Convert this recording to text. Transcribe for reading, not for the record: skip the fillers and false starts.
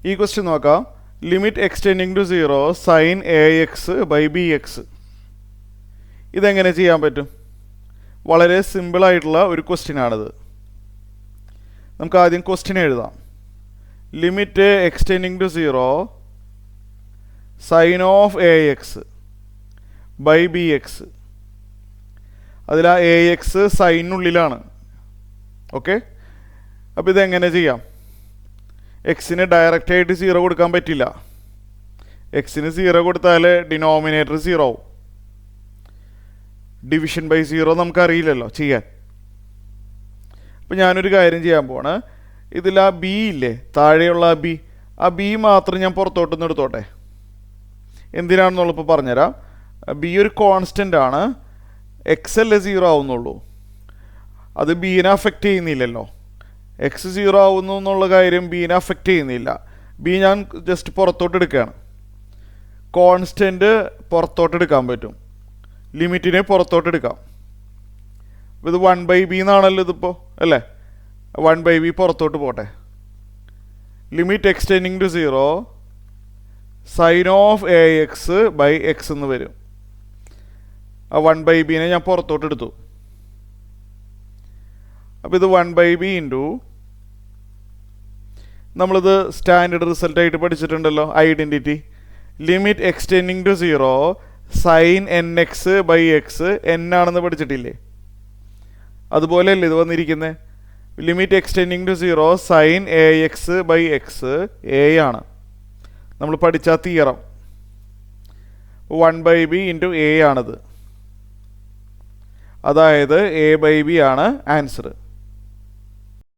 ഈ ക്വസ്റ്റ്യൻ നോക്കാം. Limit extending to 0 sine a x by b x. ഇതെങ്ങനെ ചെയ്യാൻ പറ്റും? വളരെ സിമ്പിളായിട്ടുള്ള ഒരു ക്വസ്റ്റ്യനാണിത്. നമുക്ക് ആദ്യം ക്വസ്റ്റ്യൻ എഴുതാം. Limit extending to 0 sine of a x by b x. അതിൽ ആ എ എക്സ് സൈനുള്ളിലാണ്. ഓക്കെ, അപ്പോൾ ഇതെങ്ങനെ ചെയ്യാം? എക്സിന് ഡയറക്റ്റായിട്ട് 0 കൊടുക്കാൻ പറ്റില്ല. എക്സിന് 0 കൊടുത്താൽ ഡിനോമിനേറ്റർ 0 ആവും. ഡിവിഷൻ ബൈ 0 നമുക്കറിയില്ലല്ലോ ചെയ്യാൻ. അപ്പം ഞാനൊരു കാര്യം ചെയ്യാൻ പോവാണ്. ഇതിൽ ആ ബി ഇല്ലേ, താഴെയുള്ള ആ ബി മാത്രം ഞാൻ പുറത്തോട്ടൊന്ന് എടുത്തോട്ടെ. എന്തിനാണെന്നുള്ളപ്പോൾ പറഞ്ഞുതരാം. ബി ഒരു കോൺസ്റ്റൻ്റ് ആണ്. എക്സ് അല്ലേ 0 ആവുന്നുള്ളൂ. അത് ബീനെ അഫക്റ്റ് ചെയ്യുന്നില്ലല്ലോ. എക്സ് 0 ആവുന്നു എന്നുള്ള കാര്യം ബീനെ അഫക്റ്റ് ചെയ്യുന്നില്ല. ബി ഞാൻ ജസ്റ്റ് പുറത്തോട്ട് എടുക്കുകയാണ്. കോൺസ്റ്റൻ്റ് പുറത്തോട്ട് എടുക്കാൻ പറ്റും, ലിമിറ്റിനെ പുറത്തോട്ട് എടുക്കാം. ഇത് 1/b എന്നാണല്ലോ ഇതിപ്പോൾ, അല്ലേ? 1/b പുറത്തോട്ട് പോട്ടെ. Limit extending to 0 sine of a x by x എന്ന് വരും. ആ 1/bനെ ഞാൻ പുറത്തോട്ട് എടുത്തു. അപ്പോൾ ഇത് 1/b ഇൻറ്റു, നമ്മളിത് സ്റ്റാൻഡേർഡ് റിസൾട്ടായിട്ട് പഠിച്ചിട്ടുണ്ടല്ലോ, identity. Limit extending to 0 sine n x by x. N ആണെന്ന് പഠിച്ചിട്ടില്ലേ? അതുപോലെയല്ലേ ഇത് വന്നിരിക്കുന്നത്. Limit extending to 0 sine a x by x. A ആണ് നമ്മൾ പഠിച്ച തിയറം. 1/b ഇൻറ്റു എ ആണിത്. അതായത് a/b ആണ് ആൻസർ.